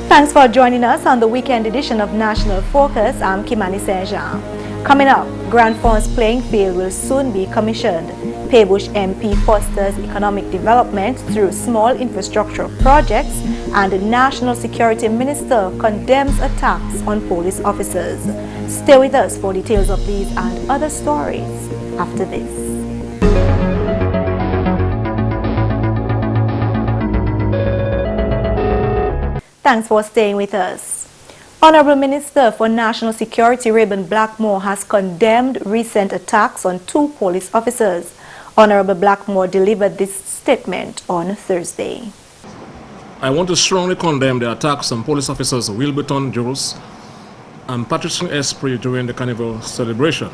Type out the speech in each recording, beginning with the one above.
Thanks for joining us on the weekend edition of National Focus. I'm Kimani. Coming up, Grand Fond's playing field will soon be commissioned. Paix-Bouche MP fosters economic development through small infrastructural projects, and the National Security Minister condemns attacks on police officers. Stay with us for details of these and other stories after this. Thanks for staying with us. Honorable Minister for National Security Rayburn Blackmore has condemned recent attacks on 2 police officers. Honorable Blackmore delivered this statement on Thursday. I want to strongly condemn the attacks on police officers Wilburton Jules and Patrick Esprit during the Carnival celebration.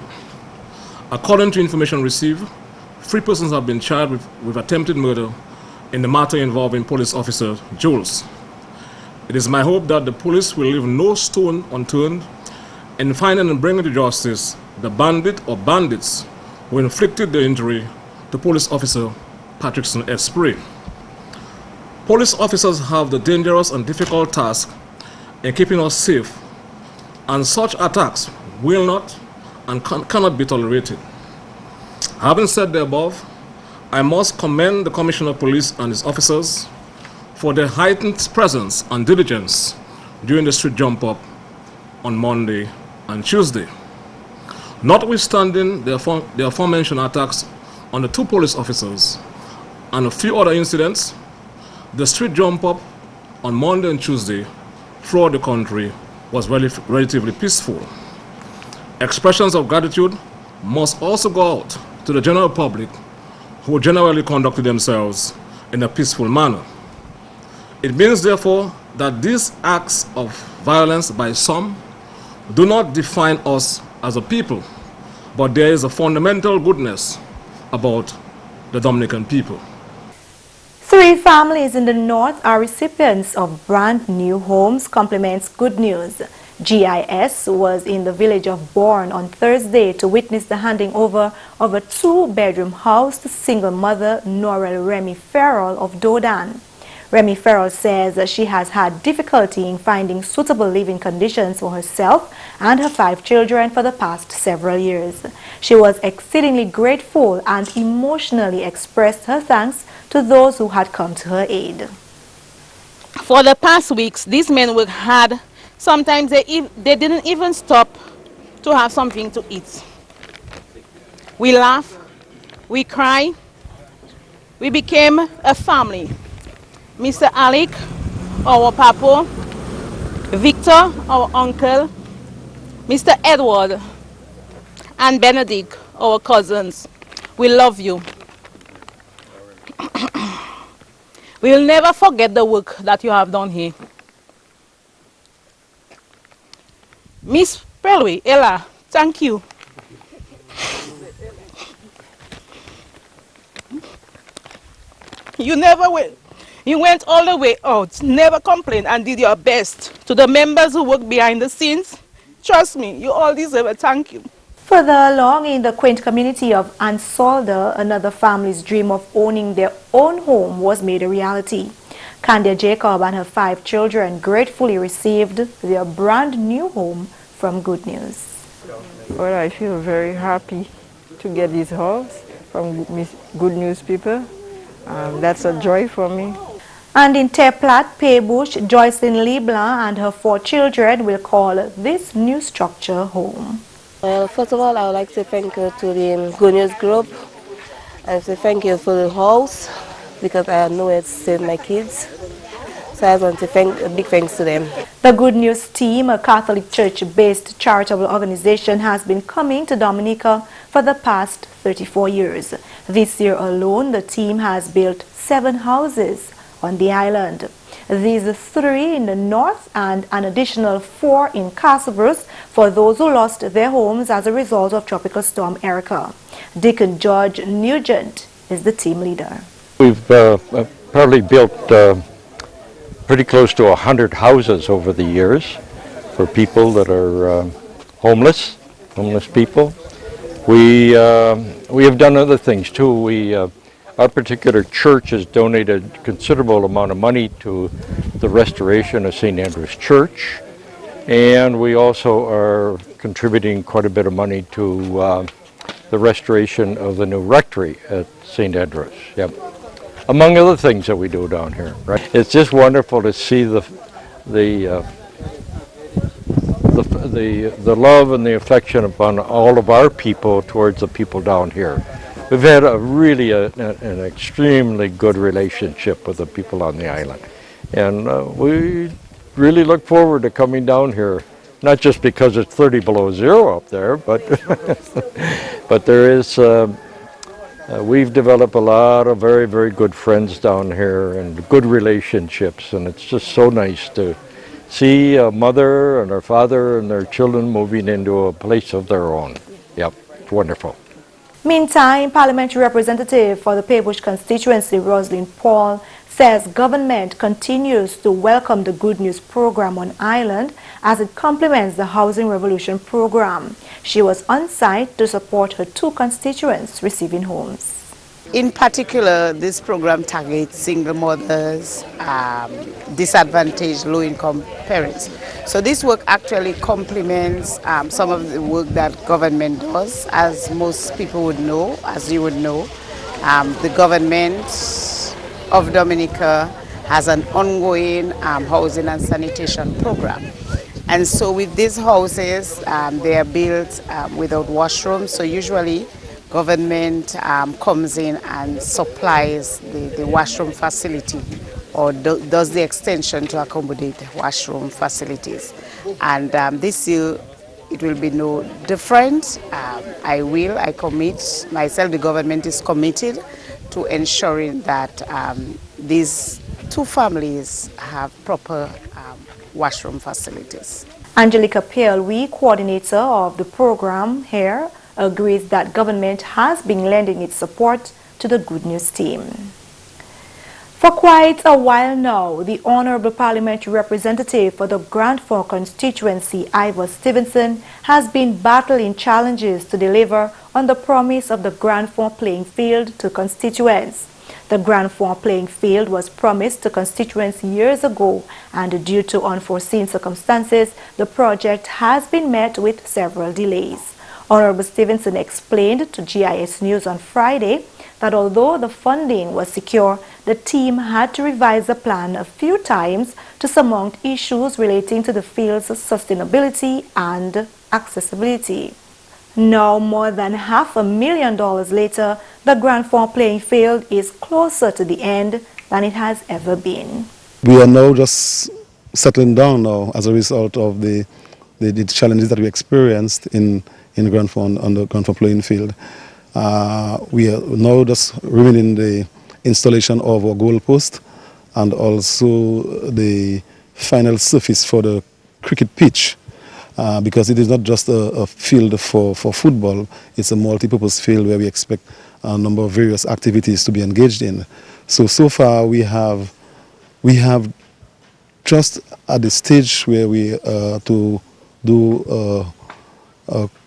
According to information received, 3 persons have been charged with attempted murder in the matter involving police officer Jules. It is my hope that the police will leave no stone unturned in finding and bringing to justice the bandit or bandits who inflicted the injury to police officer Patrick Esprit. Police officers have the dangerous and difficult task in keeping us safe, and such attacks will not and cannot be tolerated. Having said the above, I must commend the Commissioner of Police and his officers for their heightened presence and diligence during the street jump-up on Monday and Tuesday. Notwithstanding the aforementioned attacks on the 2 police officers and a few other incidents, the street jump-up on Monday and Tuesday throughout the country was relatively peaceful. Expressions of gratitude must also go out to the general public, who generally conducted themselves in a peaceful manner. It means, therefore, that these acts of violence by some do not define us as a people, but there is a fundamental goodness about the Dominican people. 3 families in the north are recipients of brand new homes. Compliments good news. GIS was in the village of Bourne on Thursday to witness the handing over of a 2-bedroom house to single mother Norel Remy Farrell of Dodan. Remy Farrell says that she has had difficulty in finding suitable living conditions for herself and her 5 children for the past several years. She was exceedingly grateful and emotionally expressed her thanks to those who had come to her aid. For the past weeks, these men worked hard. Sometimes they didn't even stop to have something to eat. We laugh, we cry, we became a family. Mr. Alec, our papa, Victor, our uncle, Mr. Edward, and Benedict, our cousins. We love you. We'll never forget the work that you have done here. Miss Pelwe, Ella, thank you. You went all the way out, never complained, and did your best. To the members who work behind the scenes, trust me, you all deserve a thank you. Further along in the quaint community of Ansolda, another family's dream of owning their own home was made a reality. Candia Jacob and her 5 children gratefully received their brand new home from Good News. Well, I feel very happy to get this house from Good News people. That's a joy for me. And in Terplat, Paix-Bouche, Joycelyn Leblanc and her 4 children will call this new structure home. Well, first of all, I would like to thank you to the Good News Group and to thank you for the house, because I know it's saved my kids. So I want to thank a big thanks to them. The Good News team, a Catholic Church-based charitable organization, has been coming to Dominica for the past 34 years. This year alone, the team has built 7 houses on the island. These 3 in the north and an additional 4 in Castlebrus for those who lost their homes as a result of Tropical Storm Erica. Deacon George Nugent is the team leader. We've probably built pretty close to 100 houses over the years for people that are homeless people. We have done other things too. Our particular church has donated a considerable amount of money to the restoration of St. Andrew's Church, and we also are contributing quite a bit of money to the restoration of the new rectory at St. Andrew's. Yep. Among other things that we do down here, right? It's just wonderful to see the love and the affection upon all of our people towards the people down here. We've had an extremely good relationship with the people on the island, and we really look forward to coming down here. Not just because it's 30 below zero up there, but but there is. We've developed a lot of very, very good friends down here and good relationships, and it's just so nice to see a mother and her father and their children moving into a place of their own. Yep, it's wonderful. Meantime, Parliamentary Representative for the Paix-Bouche constituency, Rosalind Paul, says government continues to welcome the Good News program on island as it complements the Housing Revolution program. She was on site to support her 2 constituents receiving homes. In particular, this program targets single mothers, disadvantaged low-income parents. So this work actually complements some of the work that government does. As most people would know, as you would know, the government of Dominica has an ongoing housing and sanitation program. And so with these houses, they are built without washrooms. So usually government comes in and supplies the washroom facility or does the extension to accommodate washroom facilities. And this year it will be no different. I commit myself, the government is committed to ensuring that these 2 families have proper washroom facilities. Angelica Pale, coordinator of the program here, agrees that government has been lending its support to the Good News team. For quite a while now, the Honorable Parliamentary Representative for the Grand Fond constituency, Ivor Stevenson, has been battling challenges to deliver on the promise of the Grand Fond playing field to constituents. The Grand Fond playing field was promised to constituents years ago, and due to unforeseen circumstances, the project has been met with several delays. Honorable Stevenson explained to GIS News on Friday that although the funding was secure, the team had to revise the plan a few times to surmount issues relating to the field's sustainability and accessibility. Now, more than $500,000 later, the Grand Fond playing field is closer to the end than it has ever been. We are now just settling down now as a result of the challenges that we experienced in Grand Fond on the Grand Fond playing field. We are now just remaining the installation of our goal post and also the final surface for the cricket pitch. Because it is not just a field for football, it's a multi-purpose field where we expect a number of various activities to be engaged in. So far we have just at the stage where we to do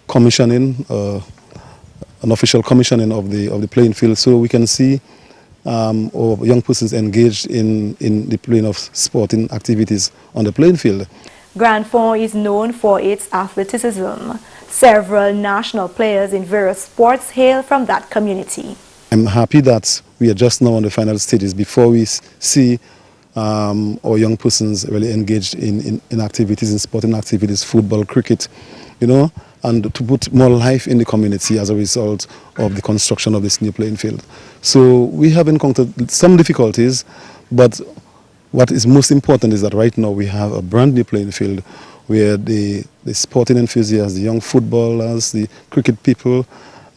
commissioning, an official commissioning of the playing field, so we can see our young persons engaged in the playing of sporting activities on the playing field. Grand Fond is known for its athleticism. Several national players in various sports hail from that community. I'm happy that we are just now on the final stages before we see our young persons really engaged in activities, in sporting activities, football, cricket, and to put more life in the community as a result of the construction of this new playing field. So we have encountered some difficulties, but what is most important is that right now we have a brand new playing field where the sporting enthusiasts, the young footballers, the cricket people,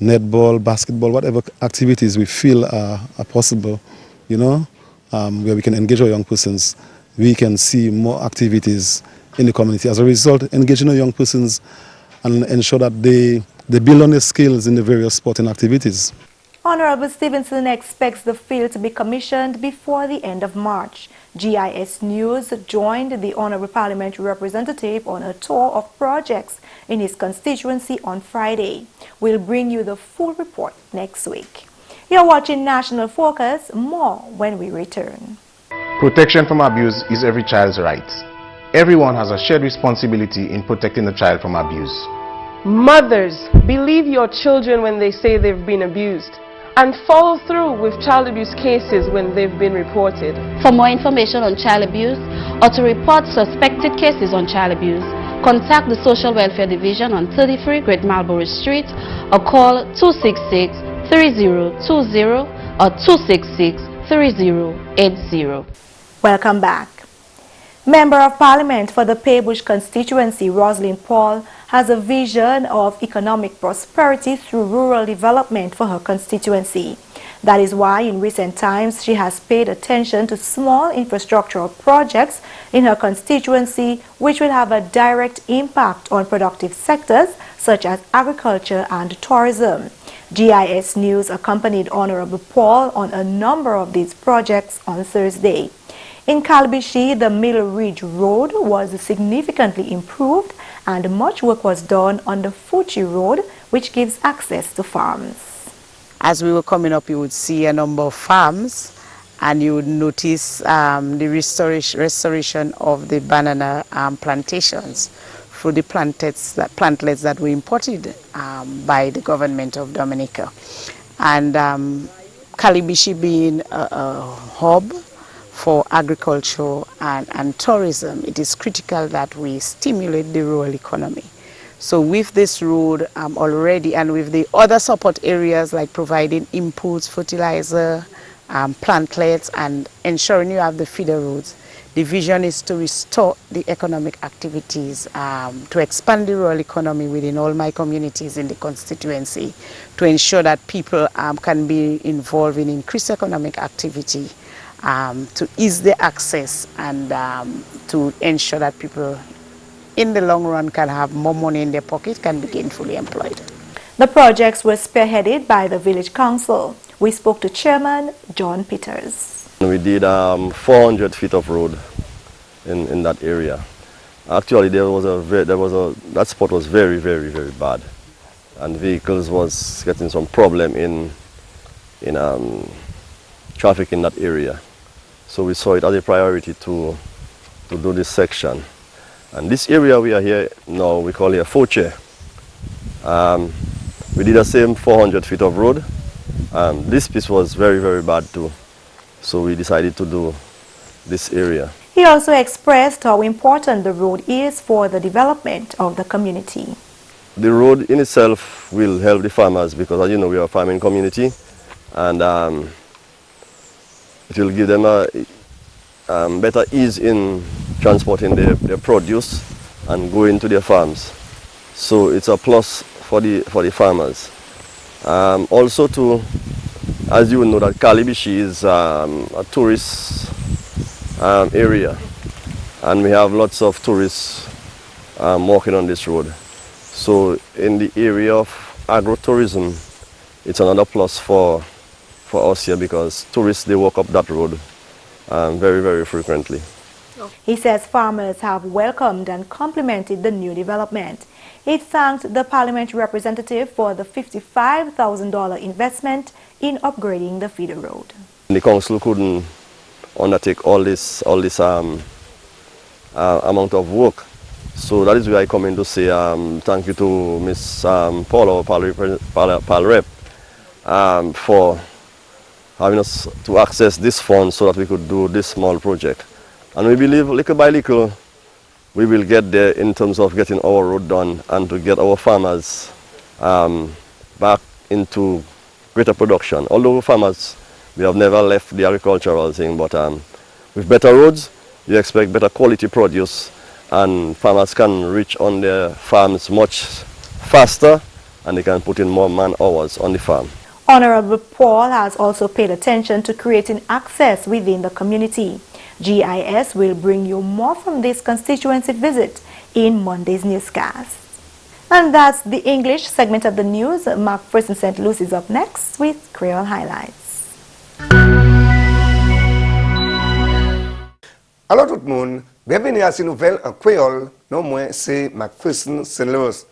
netball, basketball, whatever activities we feel are possible, where we can engage our young persons. we can see more activities in the community. As a result, engaging the young persons and ensure that they build on their skills in the various sporting activities. Honorable Stevenson expects the field to be commissioned before the end of March. GIS News joined the Honorable Parliamentary Representative on a tour of projects in his constituency on Friday. We'll bring you the full report next week. You're watching National Focus. More when we return. Protection from abuse is every child's right. Everyone has a shared responsibility in protecting the child from abuse. Mothers, believe your children when they say they've been abused, and follow through with child abuse cases when they've been reported. For more information on child abuse or to report suspected cases on child abuse, contact the Social Welfare Division on 33 Great Marlborough Street or call 266-3020 or 266-3080. Welcome back. Member of Parliament for the Paix-Bouche constituency, Rosalind Paul, has a vision of economic prosperity through rural development for her constituency. That is why in recent times she has paid attention to small infrastructural projects in her constituency which will have a direct impact on productive sectors such as agriculture and tourism. GIS News accompanied Honorable Paul on a number of these projects on Thursday. In Paix-Bouche, the Middle Ridge Road was significantly improved and much work was done on the Fuchi Road, which gives access to farms. As we were coming up, you would see a number of farms and you would notice the restoration of the banana plantations through the plantlets that were imported by the government of Dominica. And Paix-Bouche being a hub for agriculture and tourism, it is critical that we stimulate the rural economy. So with this road already and with the other support areas like providing inputs, fertilizer, plantlets and ensuring you have the feeder roads, the vision is to restore the economic activities, to expand the rural economy within all my communities in the constituency, to ensure that people can be involved in increased economic activity, to ease the access and to ensure that people in the long run can have more money in their pocket, can be gainfully employed. The projects were spearheaded by the Village Council. We spoke to Chairman John Peters. We did 400 feet of road in that area. Actually, that spot was very, very, very bad, and vehicles was getting some problem in traffic in that area. So we saw it as a priority to do this section. And this area we are here now, we call it a Foche. We did the same 400 feet of road. This piece was very, very bad too. So we decided to do this area. He also expressed how important the road is for the development of the community. The road in itself will help the farmers because, as you know, we are a farming community, and it will give them a better ease in transporting their produce and going to their farms. So it's a plus for the farmers. Also, as you know, that Paix-Bouche is a tourist area, and we have lots of tourists walking on this road. So in the area of agro-tourism, it's another plus for us here because tourists, they walk up that road very, very frequently. He says farmers have welcomed and complimented the new development. He thanked the parliamentary representative for the $55,000 investment in upgrading the feeder road. The council couldn't undertake all this amount of work. So that is where I come in to say thank you to Ms. Paul, Pal Rep, for having us to access this fund so that we could do this small project. And we believe little by little we will get there in terms of getting our road done and to get our farmers back into greater production. Although farmers, we have never left the agricultural thing, but with better roads, you expect better quality produce, and farmers can reach on their farms much faster, and they can put in more man hours on the farm. Honorable Paul has also paid attention to creating access within the community. GIS will bring you more from this constituency visit in Monday's newscast. And that's the English segment of the news. McPherson St. Luce is up next with Creole Highlights. Alors tout le monde, bienvenue à ces nouvelles en créole. Non, moi, c'est McPherson St. Luce.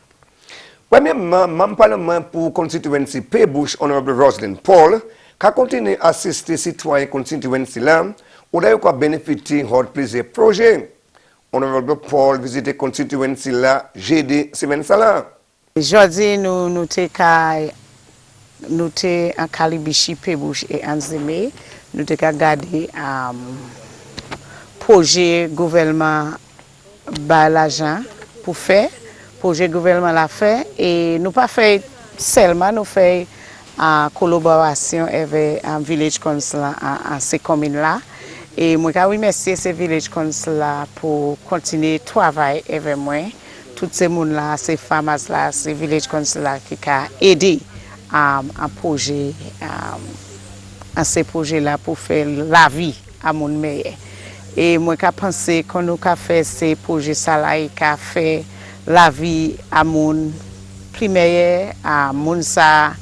Premièrement, membre parlement pour constituency Paix-Bouche, Honorable Roslyn Paul, qui a continué à assister citoyens constituency là, ou d'ailleurs qui a bénéficié de plusieurs projets. Honorable Paul visité constituency là jeudi semaine là. Aujourd'hui, nous sommes en Calibichi, Paix-Bouche et Anzeme. Nous avons regardé projet gouvernement bas l'argent pour faire. Projet gouvernement l'a fait et nous pas fait seulement, nous fait en collaboration avec un village council en ces communes-là. Et moi, je remercie ces village council pour continuer à travailler avec moi. Toutes ces gens-là, ces femmes-là, ces village council qui ont aidé à projet, à ces projets-là pour faire la vie à mon meilleur. Et moi, je pense qu'on nous a fait ces projets-là et qu'on a fait la vie à mon primaire, à mon sa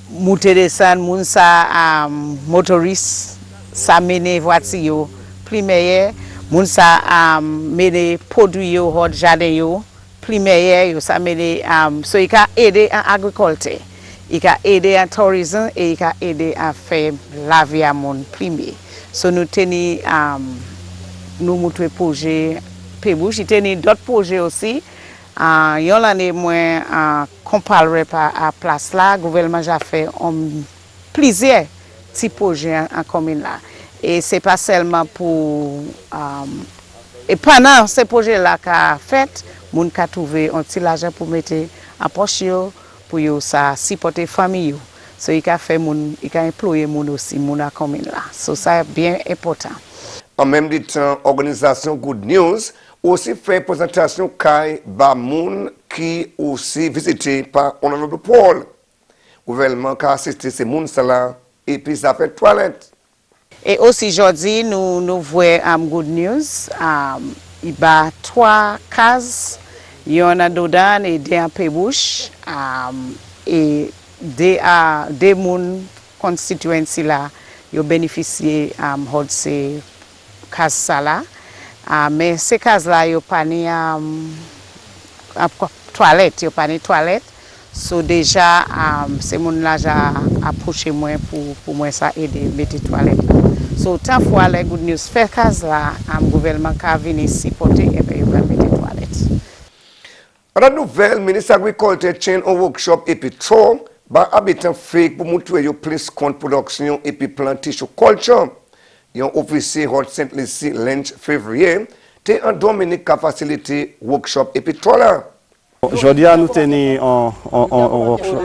motoristes, mon sa motoriste, ça mène voiture primaire, mon sa mène produits hors jardin primaire, ça mène so il a aidé en agriculture, il a aidé en tourisme et il a aidé à faire la vie à mon primaire. So nous tenons nous monter projet Paix-Bouche, il tenait d'autres projets aussi. Il y a l'année moins comparé à place là, le gouvernement a fait plusieurs petits projets en commune là. Et c'est pas seulement pour et pendant ces projets là qu'a fait, moun ka trouvé un petit argent pour mettre en poche pour yo ça supporter famille. So il a fait moun, il a employé moun aussi moun à commune là. So ça est bien important. En même temps, organisation Good News aussi fait présentation Kai Bamoun qui aussi visité par Honorable Paul. Gouvernement qui a assisté ces moun là et puis ça fait toilette. Et aussi aujourd'hui nous voyons Good News. Il y a 3 cases, il y en a dedans et des en Paix-Bouche et des moun constituency là, ils bénéficient de ces cases là. Mais ces cases-là, ils n'ont pas ni toilette, ils n'ont pas ni toilette. So déjà, ces gens-là ont approché moi pour moi ça aider à mettre toilette. So tant fois les Good News fait case-là, le gouvernement qui venu supporter et puis ils vont mettre toilette. La nouvelle ministre de l'Agriculture tient un workshop et puis trop, habitants fake pour montrer plus compte production et puis plantation culture. Un officier Hot Saint-Lucie lundi février, t'es en Dominique qui a facilité workshop et puis toi là. Aujourd'hui, nous tenons un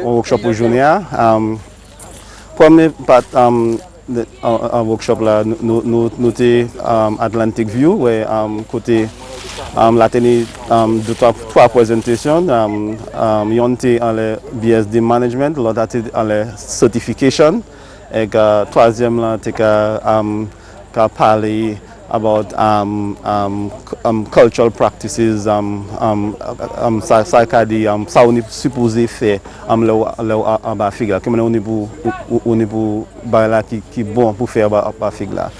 workshop aujourd'hui. Premier part un workshop là, nous avons Atlantic View, où côté la tenue trois présentations. Une était en le BSD Management, l'autre était en le Certification, et troisième là était qu'à parler about cultural practices, ça on est supposé faire là bas figure comme on est pour là qui bon pour faire bas figure là.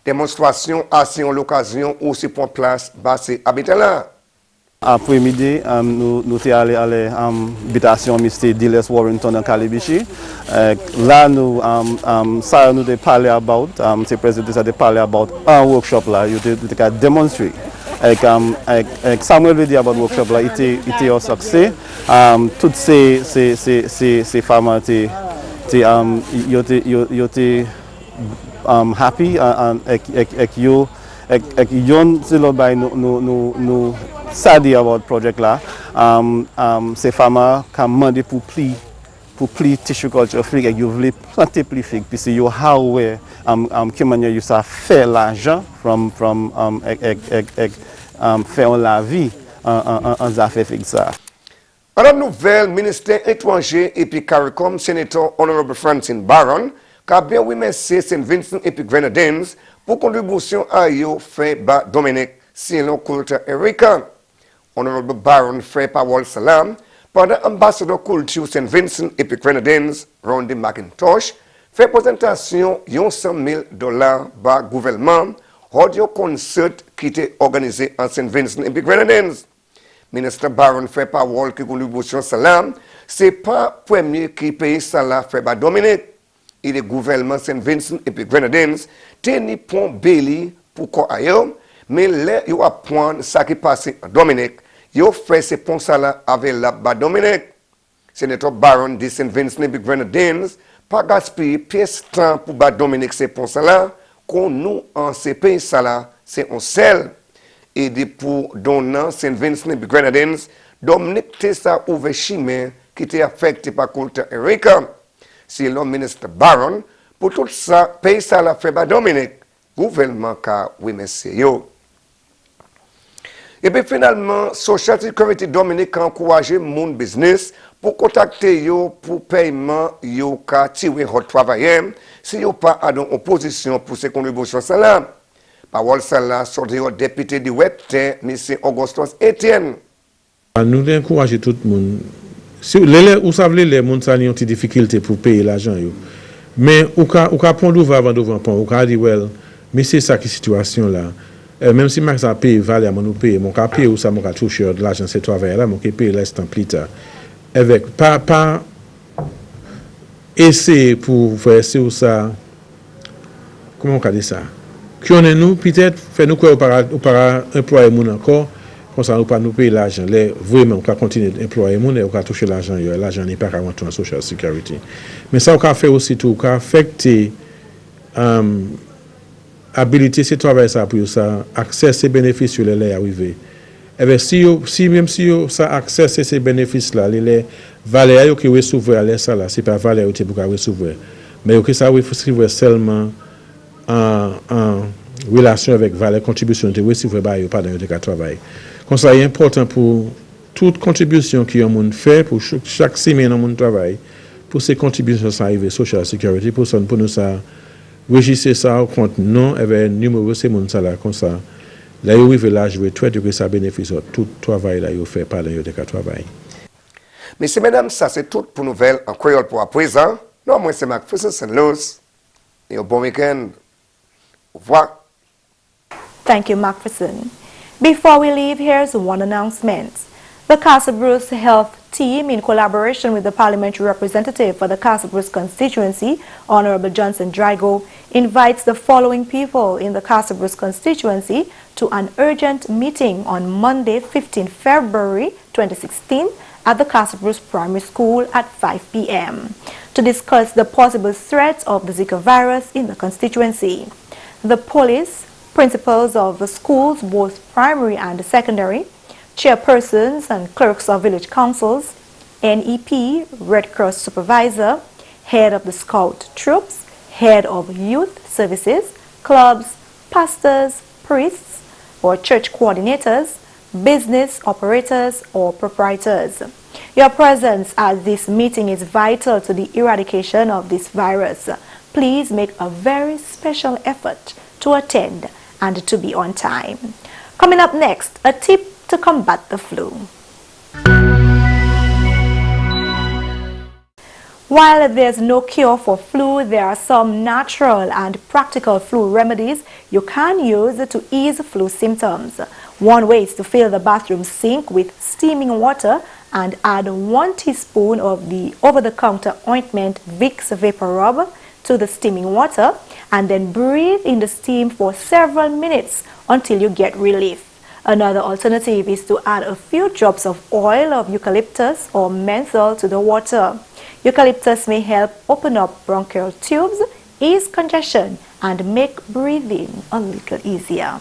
Démonstration à l'occasion aussi pour place bas ces habitants là. Après-midi, nous sommes allés à l'habitation Mr. Dilles Warrington en Calibichi. Là, nous avons parlé about, c'est président ça de parler about un workshop là, il a démontré. Avec Samuel veut dire about workshop là, il était un succès. Toutes ces femmes étaient happy avec yo. Yon c'est là by nous ça dit about project là ces femmes qui demandé pour pli tissue culture flic et you voulez planter pli flic puis c'est how Kimani you ça fait l'argent from faire la vie en affaires flic ça. Alors nouvelle ministère étranger et puis CARICOM sénateur honorable Francine Baron qui a bien remercié Saint Vincent et puis Grenadines pour contribution à yo fait ba Dominique Silo Culture Erica. Honorable Baron fait parole salam pendant ambassadeur culture St. Vincent et puis Grenadines Randy McIntosh fait présentation $100,000 par gouvernement audio concert qui était organisé en St. Vincent et puis Grenadines. Ministre Baron fait parole que contribution salam c'est pas premier qui paye ça fait par Dominique. Et le gouvernement St. Vincent et puis Grenadines teni pont Béli pour quoi ailleurs, mais là yo a point ça qui passe en Dominique, yo fait ce pont ça là avec la bas Dominique. Sénateur Baron de St. Vincent et puis Grenadines pas gaspiller pièce temps pour bas Dominique ce pont ça là qu'on nous en ces pays ça là c'est un seul et de pour donnant St. Vincent et puis Grenadines Dominique Tessa ouvert chemin qui était affecté par culture Erica. C'est le ministre Baron, pour tout ça, paye ça la fait par Dominique, gouvernement car oui merci yo. Et puis finalement, Social Security Dominique a encouragé mon business pour contacter yo pour paiement yo ka tirer hot travailler si yo pas à dans opposition pour ces contributions salaires. Parole ça sorti au député du Webter, M. Augustus Etienne. Nous encourageons tout le monde. Si vous savez, les gens ont des difficultés pour payer l'argent. Mais vous pouvez prendre avant de pont. Vous pouvez dire, well, mais c'est ça qui est la situation là. Même si Max a payé, valait à nous payer, mon cas paye ou ça m'a touché de l'argent, c'est travail là, mon cas paye l'instant plus tard. Avec pas essayer pour faire essayer ça. Comment on peut dire ça? Qu'on est nous, peut-être, faire nous quoi, ou para employer mon encore. Comme ça, nous ne pas nous payer l'argent. Vraiment, on peut continuer d'employer les gens, on peut toucher l'argent. L'argent n'est pas qu'à rentrer en social security. Mais ça, on peut faire aussi tout, on peut affecter l'habilité de travailler ça pour ça, accès à ces bénéfices sur les arrivés. Et bien, même si ça accès à ces bénéfices-là, les valeurs qui recevoir ça là, c'est pas valeur qui pour recevoir. Mais que ça recevoir seulement en relation avec valeur contribution de recevoir pas dans le travail. Comme ça, c'est important pour toute contribution que on fait pour chaque semaine dans mon travail, pour ces contributions ça arrive social security pour nous ça registre ça au compte non avec numéro c'est mon salaire comme ça. Là il arrive là je vais traiter que ça bénéficie tout travail là il fait par là il travail. Messieurs mesdames, ça c'est tout pour nouvelles en créole pour à présent. Non, moi c'est McPherson St. Luce. Et un bon week-end. Au revoir. Thank you, McPherson. Before we leave, here's one announcement. The Paix-Bouche Health Team, in collaboration with the parliamentary representative for the Paix-Bouche constituency, Honorable Johnson Drago, invites the following people in the Paix-Bouche constituency to an urgent meeting on Monday, 15 February 2016 at the Paix-Bouche Primary School at 5 p.m. to discuss the possible threat of the Zika virus in the constituency. The police, principals of the schools, both primary and secondary, chairpersons and clerks of village councils, NEP, Red Cross supervisor, head of the scout troops, head of youth services, clubs, pastors, priests, or church coordinators, business operators, or proprietors. Your presence at this meeting is vital to the eradication of this virus. Please make a very special effort to attend and to be on time. Coming up next, a tip to combat the flu. While there's no cure for flu, there are some natural and practical flu remedies you can use to ease flu symptoms. One way is to fill the bathroom sink with steaming water and add 1 teaspoon of the over-the-counter ointment Vicks Vapor Rub to the steaming water, and then breathe in the steam for several minutes until you get relief. Another alternative is to add a few drops of oil of eucalyptus or menthol to the water. Eucalyptus may help open up bronchial tubes, ease congestion, and make breathing a little easier.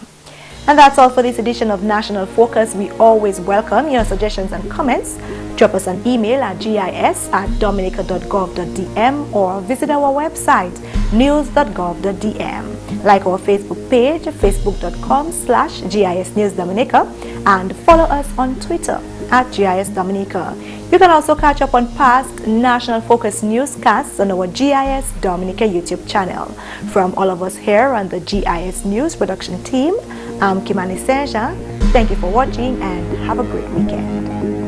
And that's all for this edition of National Focus. We always welcome your suggestions and comments. Drop us an email at gis@dominica.gov.dm or visit our website news.gov.dm. Like our Facebook page, facebook.com/GIS News Dominica, and follow us on Twitter at GIS Dominica. You can also catch up on past National Focus newscasts on our GIS Dominica YouTube channel. From all of us here on the GIS News production team, I'm Kimani. Thank you for watching and have a great weekend.